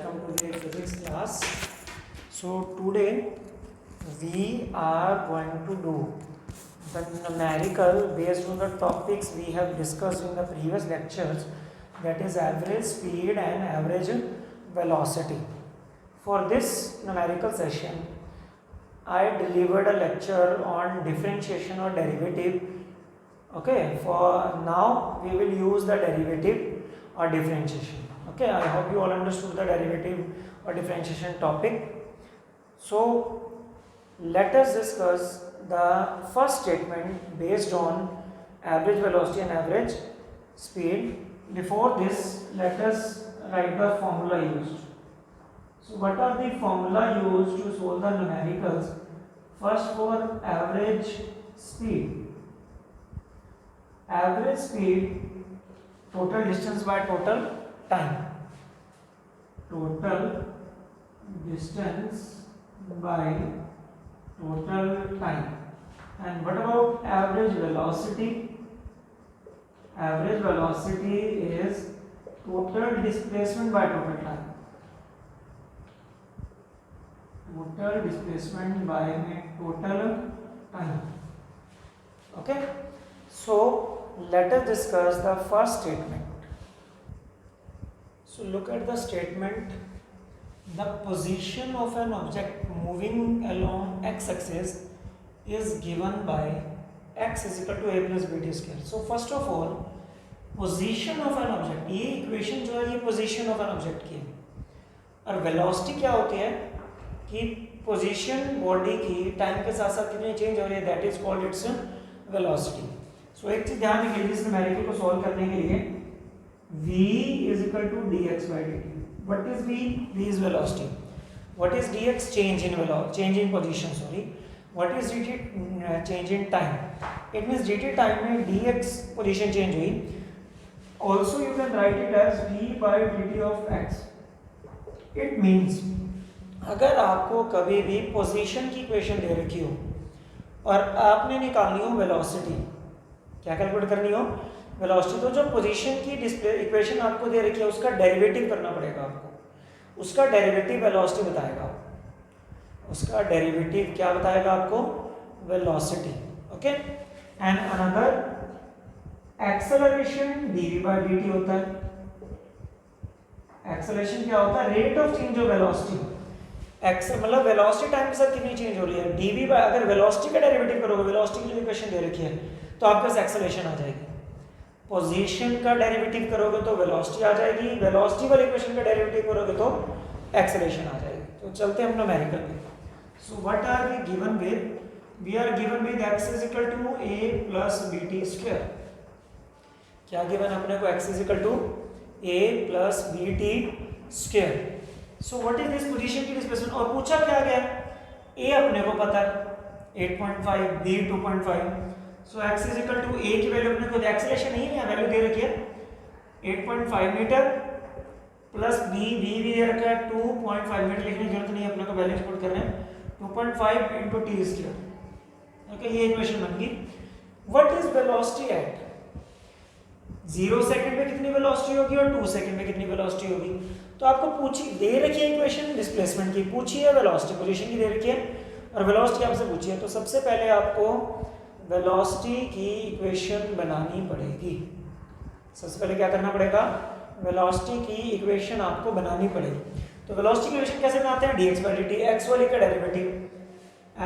welcome to the physics class. So today we are going to do the numerical based on the topics we have discussed in the previous lectures, that is average speed and average velocity. For this numerical session I delivered a lecture on differentiation or derivative. Okay, for now we will use the derivative or differentiation. Okay, I hope you all understood the derivative or differentiation topic. So let us discuss the first statement based on average velocity and average speed. Before this, let us write the formula used. So what are the formula used to solve the numericals? First, for average speed. Average speed, total distance by total time. Total distance by total time. And what about average velocity? Average velocity is total displacement by total time. Total displacement by total time. Okay, so let us discuss the first statement. So look at the statement. The position of an object moving along x-axis is given by x is equal to a plus bt square. So first of all, position of an object, ये equation जो है ये position of an object की है, और velocity क्या होती है कि पोजीशन बॉडी की टाइम के साथ साथ कितनी चेंज हो रही है, that is called it's velocity. So एक चीज ध्यान रखिए इस न्यूमेरिकल को सॉल्व करने के लिए, v is equal to dx by dt. What is v? v is velocity. What is dx? Change in velocity, change in position, sorry. What is dt? Change in time. It means dt time में dx position change हुई. Also you can write it as v by dt of x. It means अगर आपको कभी भी position की equation दे रखी हो और आपने निकालनी हो वेलोसिटी, क्या कैलकुलेट करनी हो? वेलोसिटी. तो जो पोजीशन की डिस्प्ले इक्वेशन आपको दे रखी है उसका डेरिवेटिव करना पड़ेगा आपको. उसका डेरिवेटिव वेलोसिटी बताएगा. उसका डेरिवेटिव क्या बताएगा आपको? Velocity. Okay. And another acceleration dv by dt होता है. एक्सेलरेशन क्या होता है? Rate of change of velocity. X मतलब वेलोसिटी टाइम के साथ कितनी चेंज हो रही है, dv बाय, अगर वेलोसिटी का डेरिवेटिव करोगे, वेलोसिटी की जो इक्वेशन दे रखी है, तो आपके पास एक्सेलरेशन आ जाएगी. पोजीशन का डेरिवेटिव करोगे तो वेलोसिटी आ जाएगी. वेलोसिटी वाली इक्वेशन का डेरिवेटिव करोगे तो एक्सेलरेशन आ जाएगी. तो चलते हैं हम न्यूमेरिकल पे. So what are we given with? We are given with x is equal to a plus bt square. क्या गिवन अपने को? x is equal to a plus bt square. So what is this position की displacement, और पूछा क्या गया? a अपने को पता है 8.5, b 2.5. So x is equal to a की वैल्यू अपने को एक्सेलरेशन नहीं है, वैल्यू दे रखी है 8.5 मीटर प्लस b भी दे रखा है 2.5 मीटर. लिखने की जरूरत नहीं है, अपने को वैल्यू पुट कर रहे हैं 2.5 into t स्क्वायर. ओके, ये इक्वेशन बन गई. What is velocity at 0 second में कितनी वेलोसिटी होगी और 2 सेकंड में कितनी वेलोसिटी होगी? तो आपको पूछी दे रखी है इक्वेशन डिस्प्लेसमेंट की, पूछी है वेलोसिटी, पोजीशन की दे रखी है, और वेलोसिटी आपसे पूछी है. तो सबसे पहले आपको वेलोसिटी की इक्वेशन बनानी पड़ेगी. सबसे पहले क्या करना पड़ेगा? वेलोसिटी की इक्वेशन आपको बनानी पड़ेगी. तो वेलोसिटी की इक्वेशन कैसे बनाते हैं? dx by dt, x वाले का derivative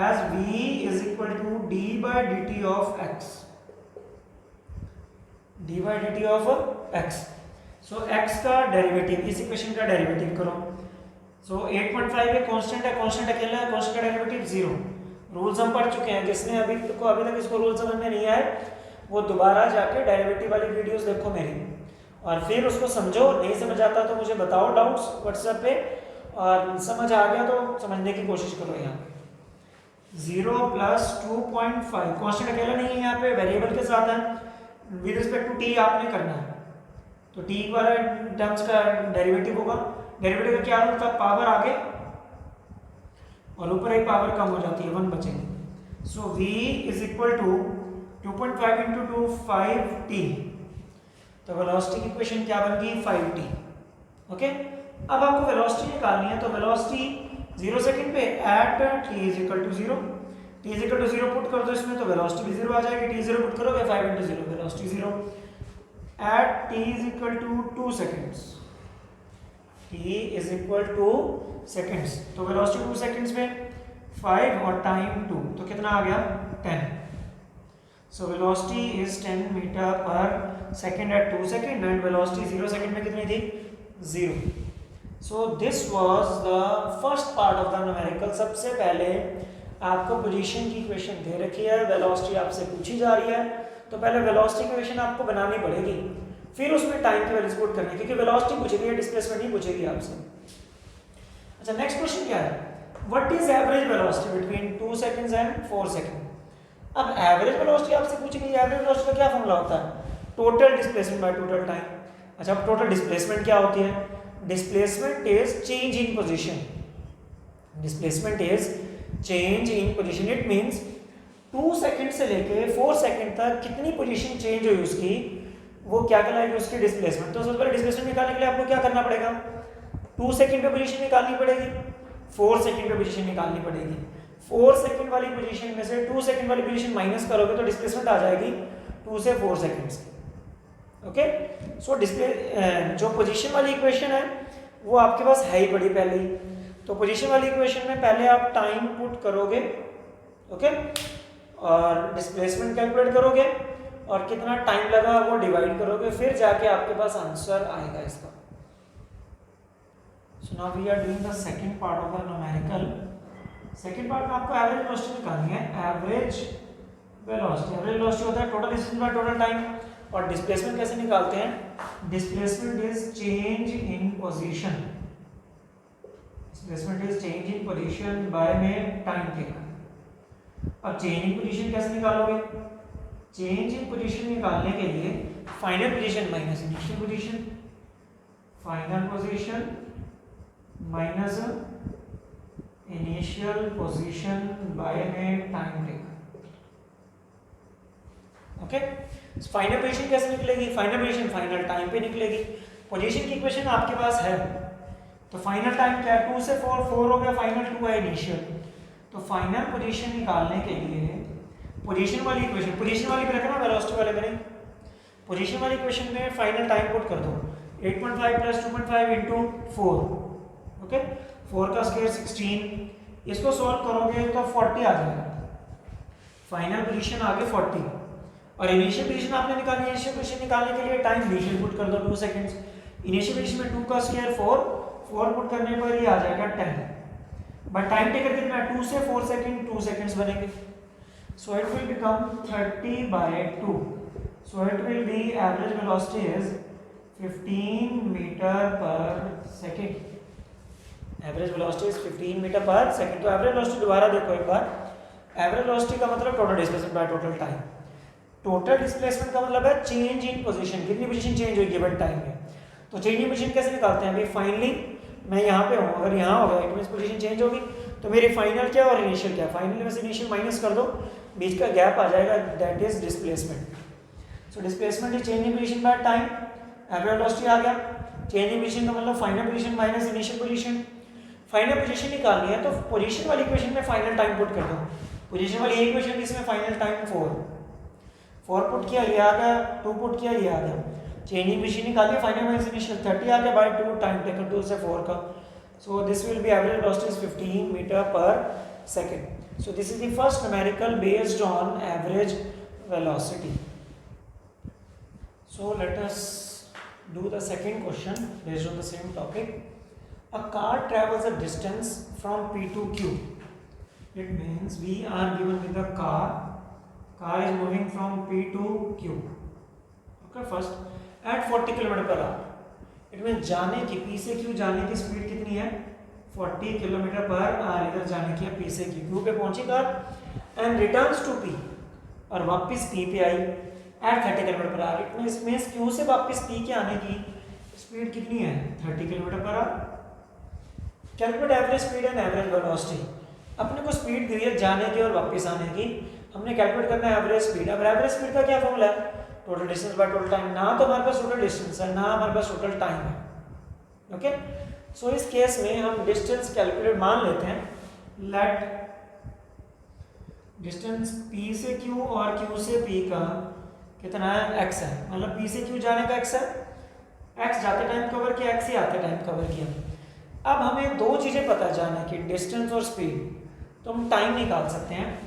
as v is equal to d by dt of x. d by dt of x. So x का डेरिवेटिव, इस इक्वेशन का डेरिवेटिव करो. सो 8.5 एक कांस्टेंट है, कांस्टेंट अकेला है, कांस्टेंट का डेरिवेटिव 0. रूल्स हम पढ़ चुके हैं. जिसने अभी तक इसको रूल समझ में नहीं आए वो दोबारा जाके डेरिवेटिव वाली वीडियोस देखो मेरी, और फिर उसको समझो. नहीं समझ आता तो मुझे बताओ डाउट्स व्हाट्सएप पे, और समझ आ गया तो समझने की कोशिश करो. यहाँ 0 प्लस 2.5 कांस्टेंट अकेला नहीं है, यहाँ पे वेरिएबल के साथ है. विद रिस्पेक्ट टू t आपने करना है, तो t वाला टर्म्स का डेरिवेटिव होगा. डेरिवेटिव का क्या होता है? पावर आगे और ऊपर एक पावर कम हो जाती है, 1 बचेंगे. So v is equal to 2.5 into 2 5t. तो वेलोसिटी की इक्वेशन क्या बन गई? 5t. ओके, अब आपको वेलोसिटी निकालनी है, तो वेलोसिटी 0 सेकंड पे at t is equal to 0, t is equal to 0 put कर दो इसमें, तो वेलोसिटी भी 0 आ जाएगी, t 0 पुट करोगे 5 into 0 velocity 0 at t is equal to 2 seconds, t is equal to seconds, तो वेलोसिटी 2 सेकंड्स में 5 और टाइम 2, तो कितना आ गया 10. So velocity is 10 metre per second at 2 second and velocity 0 second में कितनी थी 0. So this was the first part of the numerical. सबसे पहले आपको पोजीशन की इक्वेशन दे रखी है, वेलोसिटी आपसे पूछी जा रही है, तो पहले वेलोसिटी की इक्वेशन आपको बनानी पड़ेगी, फिर उसमें टाइम की वैल्यूज पुट करनी है, क्योंकि वेलोसिटी पूछेगी, डिस्प्लेसमेंट नहीं पूछेगी आपसे. अच्छा, नेक्स्ट क्वेश्चन क्या है, what is average velocity between 2 seconds and 4 second. अब एवरेज वेलोसिटी आपसे पूछेगी, एवरेज वेलोसिटी का क्या फॉर्मूला होता है, total displacement by total time. अच्छा, अब टोटल डिस्प्लेसमेंट क्या होती है, displacement is change in position, displacement is change in position. It means 2 second से लेके 4 सेकंड तक कितनी पोजीशन चेंज हुई उसकी, वो क्या कहलाएगी उसकी डिस्प्लेसमेंट. तो सबसे पहले डिस्प्लेसमेंट निकालने के लिए आपको क्या करना पड़ेगा, 2 सेकंड पे पोजीशन निकालनी पड़ेगी, 4 सेकंड पे पोजीशन निकालनी पड़ेगी. 4 सेकंड वाली पोजीशन में से 2 सेकंड वाली पोजीशन माइनस करोगे तो डिस्प्लेसमेंट आ जाएगी 2 से 4 सेकंड्स. ओके, सो डिस्प्ले जो पोजीशन वाली इक्वेशन है वो आपके पास है ही पड़ी पहले ही. तो पोजीशन वाली इक्वेशन में पहले आप टाइम पुट करोगे, ओके, और डिस्प्लेसमेंट कैलकुलेट करोगे और कितना टाइम लगा वो डिवाइड करोगे, फिर जाके आपके पास आंसर आएगा इसका. So now we are doing the second part of the numerical. Second part में आपको एवरेज वेलोसिटी निकालनी है. एवरेज वेलोसिटी होता है total distance by total time, और डिस्प्लेसमेंट कैसे निकालते हैं, displacement is change in position, displacement is change in position by में टाइम टेकन. अब चेंज इन पोजीशन कैसे निकालोगे, चेंज इन पोजीशन निकालने के लिए final position minus initial position, final position minus initial position by में time taken. Okay, final position कैसे निकलेगी, फाइनल पोजीशन फाइनल टाइम पे निकलेगी. पोजीशन की इक्वेशन आपके पास है, तो फाइनल टाइम क्या है 2 से 4 हो गया, फाइनल 2 है इनिशियल. तो फाइनल पोजीशन निकालने के लिए पोजीशन वाली इक्वेशन, पोजीशन वाली पे रखना, वेलोसिटी वाले में नहीं. पोजीशन वाली इक्वेशन में फाइनल टाइम पुट कर दो, 8.5 प्लस 2.5 इंटू 4, ओके, 4 का स्क्वायर 16. इसको सॉल्व करोगे तो 40 आ जाएगा. फाइनल पोजीशन आ गई 40 और इनिशियल पोजीशन आपने निकाली. इनिशियल पोजीशन निकालने के लिए टाइम इनिशियल पुट कर दो 2 सेकंड्स. इनिशियल पोजीशन में 2 का स्क्वायर 4 पुट करने पर ये आ जाएगा 10. बट टाइम टेकर कितना है 2 से 4 सेकंड, 2 सेकंड्स बनेंगे. So it will become 30/2. So it will be average velocity is 15 metre per second. Average velocity is 15 metre per second. तो एवरेज वेलोसिटी दोबारा देखो एक बार. एवरेज वेलोसिटी का मतलब total displacement by total time. Total displacement का मतलब है चेंज इन पोजीशन, कितनी पोजीशन चेंज हुई गिवन टाइम में. तो चेंज इन पोजीशन कैसे निकालते हैं, अभी फाइनली मैं यहाँ पे हूँ, अगर यहाँ हो गया इट मींस पोजीशन चेंज होगी, तो मेरी फाइनल क्या और इनिशियल क्या, फाइनल में से इनिशियल माइनस कर दो, बीच का गैप आ जाएगा, that is displacement. So displacement is change in position by time. Average velocity आ गया. चेंज इन पोजीशन का मतलब final position minus initial position. Final position निकालनी है तो पोजीशन वाली इक्वेशन में फाइनल टाइम पुट कर दो. पोजीशन वाली इक्वेशन जिसमें फाइनल टाइम 4 पुट किया, ये आ गया, 2 पुट किया, ये आ गया. चेंज इन पोजीशन निकालिए, फाइनल माइनस इनिशियल 30 आ गया बाय 2 टाइम टेकन 2 से 4 का. So this will be average velocity is 15 metre per second. So this is the first numerical based on average velocity. So let us do the second question based on the same topic. A car travels a distance from P to Q. It means we are given with the car is moving from P to Q. Okay, first at 40 km/h. It means जाने की P से Q जाने की speed कितनी है 40 km/h. इधर जाने की है P से Q पे पहुंची car and returns to P और वापस P पे आई at 30 km/h. It means Q से वापस P के आने की स्पीड कितनी है 30 km/h. Calculate average speed and average velocity. अपने को स्पीड दी है जाने की और वापस आने की, हमने कैलकुलेट करना है एवरेज स्पीड. अब एवरेज स्पीड का क्या फॉर्मूला है, total distance by total time. ना तो हमारे पास टोटल डिस्टेंस है, ना हमारे पास टोटल टाइम है. ओके, सो इस केस में हम डिस्टेंस कैलकुलेट मान लेते हैं, लेट डिस्टेंस P से Q और Q से P का कितना है, x है, मतलब P से Q जाने का x है, x जाते टाइम कवर किया, x ही आते टाइम कवर किया। अब हमें दो चीज़ें पता जाना कि डिस्टेंस और स्पीड, तो हम टाइम निकाल सकते हैं,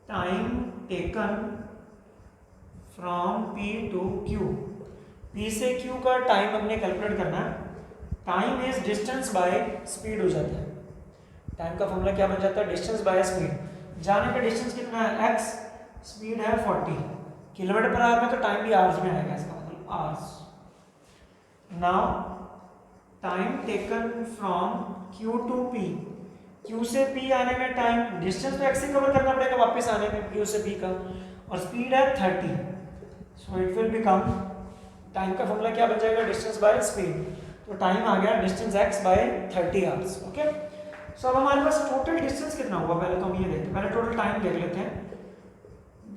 time taken from P to Q। P से Q का टाइम हमने कैलकुलेट करना है, time is distance by speed हो जाता है। टाइम का फॉर्मूला क्या बन जाता है, डिस्टेंस बाय स्पीड। जाने का डिस्टेंस कितना है x, स्पीड है 40 किलोमीटर पर आवर में, तो टाइम भी आवर्स में आएगा, इसका मतलब hours. Now time taken from Q to P, Q से P आने में टाइम, डिस्टेंस तो x से कवर करना पड़ेगा वापस आने में Q से P का, और स्पीड है 30, so it will become, time का फॉर्मूला क्या बन जाएगा, डिस्टेंस बाय स्पीड, तो टाइम आ गया distance x by 30 hours. Okay, so अब हमारे पास टोटल डिस्टेंस कितना हुआ, पहले तो हम ये देखते हैं, पहले टोटल टाइम देख लेते हैं।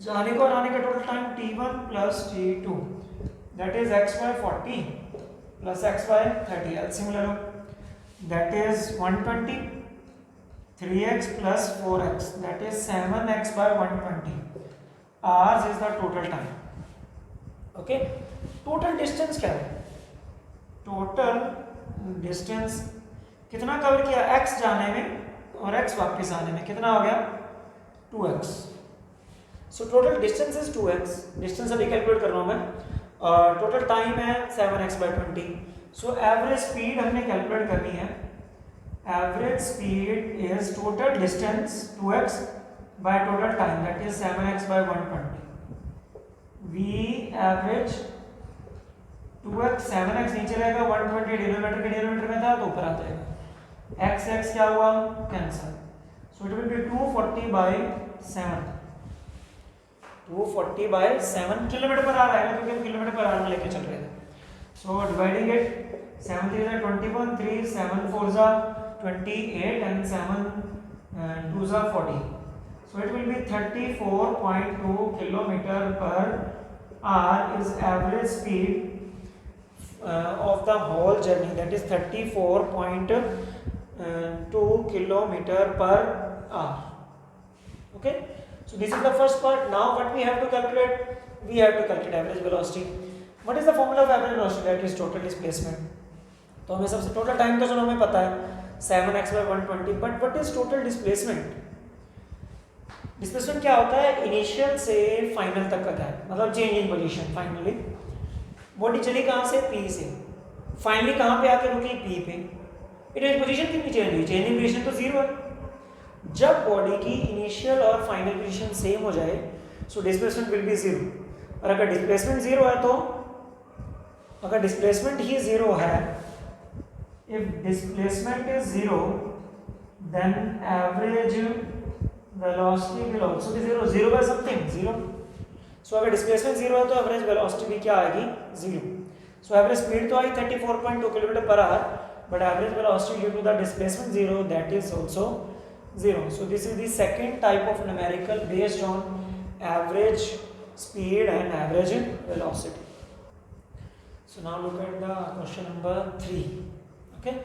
जाने को और आने का total time t1 plus t2, that is x by 40 plus x by 30, LCM ले लो, that is 120, 3x plus 4x, that is 7x by 120 hours is the total time. Okay, total distance क्या है, टोटल डिस्टेंस कितना cover किया, x जाने में और x वापस आने में, कितना हो गया 2x। So total distance is 2x, distance अभी कैलकुलेट कर रहा हूँ मैं, और टोटल टाइम है 7x by 20। So average speed हमने कैलकुलेट करनी है, average speed is total distance 2x by total time, that is 7x by 120। We average 2x 7x नीचे रहेगा, 120 डिनोमिनेटर के डिनोमिनेटर में था तो ऊपर आ जाएगा, x x क्या हुआ, cancel, so it will be 240 by 7, 240 by 7 kilometre per आ रहा है, क्योंकि हम किलोमीटर पर आवर में लेके चल रहे थे। So dividing it, 7 3 21, 3 7 4 28 and 7 2 40, so it will be 34.2 kilometer per hour is average speed of the whole journey, that is 34.2 kilometer per hour. Okay, so this is the first part. Now what we have to calculate, we have to calculate average velocity. What is the formula of average velocity, that is total displacement। तो हमें सबसे total time तो चलो हमें पता है 7x by 120, but what is total displacement. Displacement क्या होता है, इनिशियल से फाइनल तक का गैप, मतलब change in position. Finally body चली कहाँ से, P से, फाइनली कहाँ पे आके रुकी, P पे। इट पोजीशन कितनी चेंज हुई, चेंज इन पोजीशन तो जीरो है। जब बॉडी की इनिशियल और फाइनल पोजीशन सेम हो जाए, so displacement will be zero. और अगर डिस्प्लेसमेंट जीरो है, तो अगर डिस्प्लेसमेंट ही जीरो है, if displacement is zero, then average velocity will also be zero, zero by something, zero। so अगर displacement zero है, तो average velocity भी क्या आएगी, zero। so average speed तो आई 34.2 kilometre per hour, but average velocity due to the displacement zero, that is also zero। so this is the second type of numerical based on average speed and average velocity। so now look at the question number 3। Okay,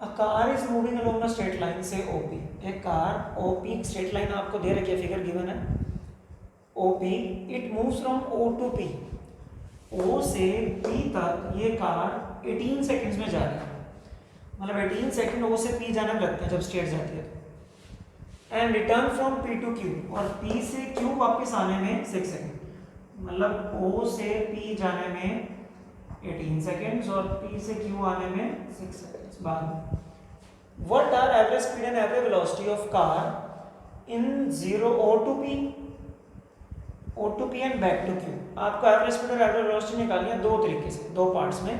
a car is moving along a straight line से OP। एक car OP straight line आपको दे रखी है, figure given है OP, it moves from O to P, O से P तक ये कार 18 सेकंड्स में जा रही है, मतलब 18 सेकंड O से P जाने में लगते हैं जब स्ट्रेट जाती है। And return from P to Q, और P से Q वापस आने में 6 सेकंड, मतलब O से P जाने में 18 सेकेंड्स और P से Q आने में 6 सेकेंड्स बाद। What are average speed and average velocity of car in 0 O to P, O to P and back to Q। आपको एवरेज स्पीड और एवरेज वेलोसिटी निकालनी है दो तरीके से, दो पार्ट्स में।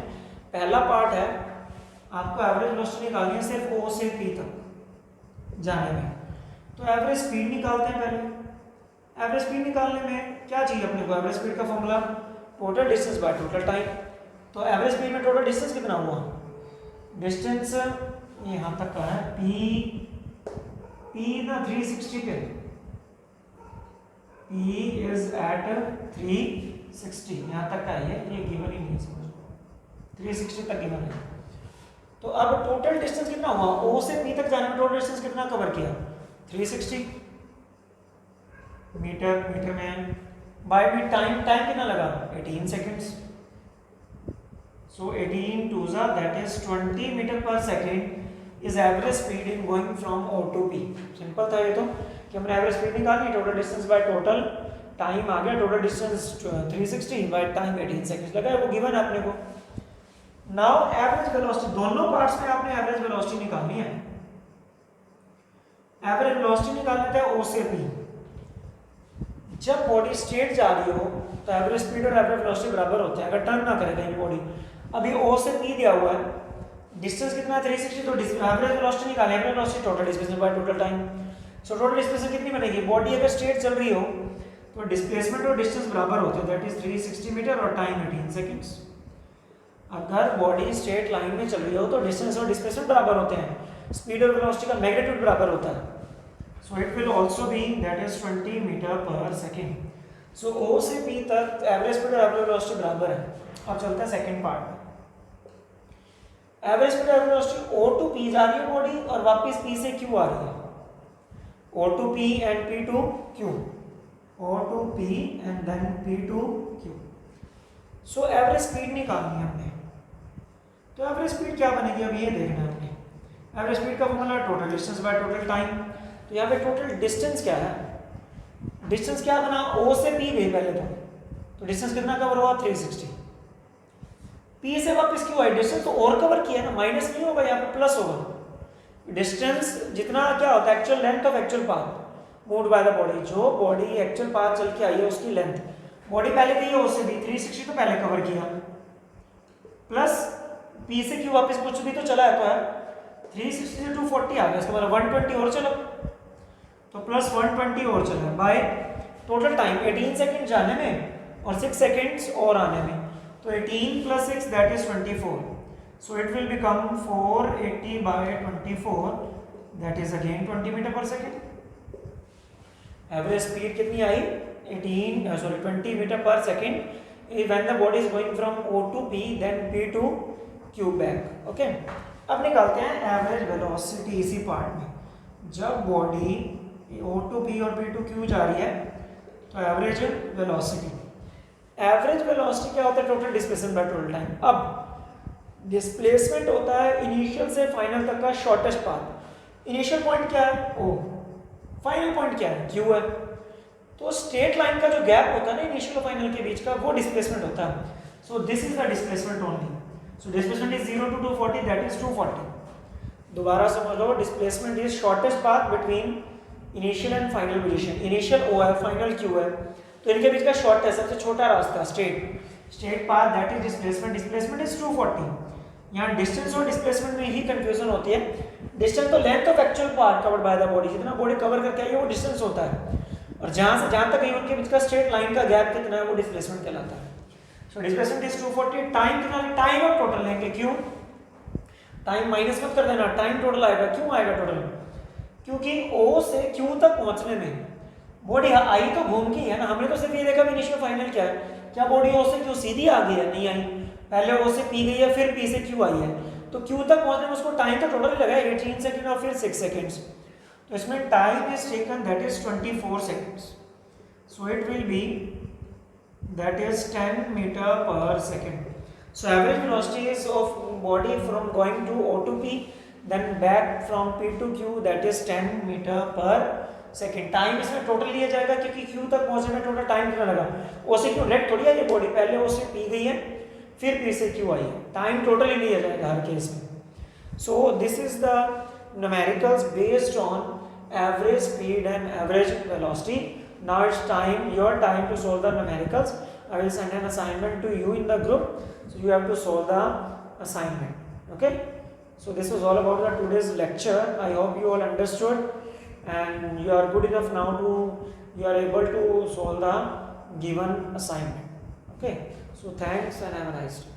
पहला पार्ट है आपको एवरेज वेलोसिटी निकालनी है सिर्फ O से P तक जाने में, तो एवरेज स्पीड निकालते हैं पहले। एवरेज स्पीड निकालने में क्या चाहिए अपने को, एवरेज स्पीड का formula total distance by total time. तो एवरेज स्पीड में टोटल डिस्टेंस कितना हुआ, डिस्टेंस यहाँ तक का है P ना 360 पे, P इज एट 360, यहाँ तक का है, ये गिवन ही नहीं है, समझो 360 तक गिवन है। तो अब टोटल डिस्टेंस कितना हुआ, ओ से पी तक जाने में टोटल डिस्टेंस कितना कवर किया, 360 मीटर, मीटर में बाय में टाइम कितना लगा, 18 सेकेंड्स। सो 18 टू ज़ा that is 20 metre per second is average speed in going from O to P. Simple था ये तो कि हमने एवरेज स्पीड निकालनी, total distance by total time आ गया, total distance 360 by time 18 seconds लगा है, वो गिवन है अपने को। नाउ एवरेज वेलोसिटी, दोनों पार्ट्स में आपने एवरेज वेलोसिटी निकालनी है। एवरेज वेलोसिटी निकालने थे ओ से पी। जब बॉडी स्ट्रेट जा रही हो तो एवरेज स्पीड और एवरेज वेलोसिटी बराबर होते हैं, अगर टर्न ना करे कहीं बॉडी। अभी ओ से पी दिया हुआ है, डिस्टेंस कितना है 360, तो एवरेज वेलोसिटी निकालें, average velocity total displacement by total time. So total displacement कितनी बनेगी, बॉडी अगर स्ट्रेट चल रही हो तो डिस्प्लेसमेंट और डिस्टेंस बराबर होते हैं, दैट इज 360 मीटर और टाइम 18 सेकंड्स। अगर बॉडी स्ट्रेट लाइन में चल रही हो तो डिस्टेंस और डिस्प्लेसमेंट बराबर होते हैं, स्पीड और वेलोसिटी का मैग्नीट्यूड बराबर होता है। So it will also be that is 20 metre per second. So O से पी तक एवरेज स्पीड और एवरेज वेलोसिटी बराबर है। अब चलते हैं सेकंड पार्ट में। एवरेज स्पीड और average velocity O to P जा रही है बॉडी और वापस पी से क्यू आ रही है, O to P and P to Q, O to P and then P to Q. So average speed निकालनी है हमने। तो एवरेज स्पीड क्या बनेगी, अब ये देखना है हमने। एवरेज स्पीड का formula total distance by total time. तो यहाँ पे टोटल डिस्टेंस क्या है, डिस्टेंस क्या बना, O से P गई पहले तो डिस्टेंस कितना कवर हुआ 360। P से वापस क्यों आई, डिस्टेंस तो और कवर किया ना, माइनस नहीं होगा यहाँ पे प्लस होगा। डिस्टेंस जितना क्या होता है, actual length of actual path moved by the body, जो बॉडी एक्चुअल पाथ चल के आई है उसकी लेंथ। बॉडी पहले गई है ओ से बी, 360 तो पहले कवर किया, प्लस पी से क्यू वापस कुछ भी तो चला है, तो है 360 से 240 आ गया, इसका मतलब 120 और चला, तो प्लस 120 और चला बाय टोटल टाइम 18 सेकंड जाने में और 6 सेकंड्स और आने में, तो 18 plus 6 that is 24। So it will become 480 by 24 that is again 20 metre per second. Average speed कितनी आई 20 metre per second when the body is going from O to P then P to Q back. Okay, अब निकालते हैं average velocity इसी part में। जब body O to P और P to Q जा रही है तो एवरेज वेलोसिटी, एवरेज वेलोसिटी क्या होता है, total displacement by total time. अब डिस्प्लेसमेंट होता है इनिशियल से फाइनल तक का शॉर्टेस्ट पाथ। इनिशियल पॉइंट क्या है O, फाइनल पॉइंट क्या है Q है। तो स्ट्रेट लाइन का जो गैप होता है ना इनिशियल और फाइनल के बीच का, वो डिस्प्लेसमेंट होता है। So this is the displacement only. So displacement is 0 to 240 that is 240। दोबारा समझ लो, displacement is shortest path between initial and final position. Initial O है, फाइनल Q है, तो इनके बीच का शॉर्ट है, सबसे छोटा रास्ता straight path that is displacement. Displacement is 240। यहाँ डिस्टेंस और डिस्प्लेसमेंट में ही कंफ्यूजन होती है। डिस्टेंस तो length of actual part covered by the body, जितना बॉडी कवर करके आई है वो डिस्टेंस होता है, और जहाँ से जहाँ तक गई उनके बीच का स्ट्रेट लाइन का गैप कितना है वो डिस्प्लेसमेंट कहलाता है। सो डिस्प्लेसमेंट इज 240। टाइम कितना, टाइम और टोटल लेंगे, क्यों टाइम माइनस मत कर देना, टाइम टोटल आएगा। क्यों आएगा टोटल, क्योंकि O से Q तक पहुंचने में बॉडी आई तो घूम के है ना, हमने तो सिर्फ ये देखा इनिशियल फाइनल क्या है, क्या बॉडी O से Q सीधी आ गई है, नहीं आई, पहले O से P गई है फिर P से Q आई है, तो Q तक पहुंचने में उसको टाइम तो टोटल लगा है 18 सेकंड और फिर 6 सेकंड्स, तो इसमें time is taken that is 24 seconds. So it will be that is 10 metre per second. So average velocity is of body from going to O to P then back from P to Q that is 10 metre per second. Time इसमें total लिया जाएगा क्योंकि Q तक पहुंचने में total time कितना लगा, O से Q डायरेक्ट थोड़ी आई है बॉडी, पहले O से P गई है फिर P से Q आई है, टाइम टोटल ही लिया जाएगा हर केस में। सो this is the numericals based on average speed and average velocity. Now it's your time to solve the numericals. I will send an assignment to you in the group, so you have to solve the assignment. Okay, so this was all about the today's lecture. I hope you all understood and you are good enough now to you are able to solve the given assignment. Okay, so thanks and have a nice day.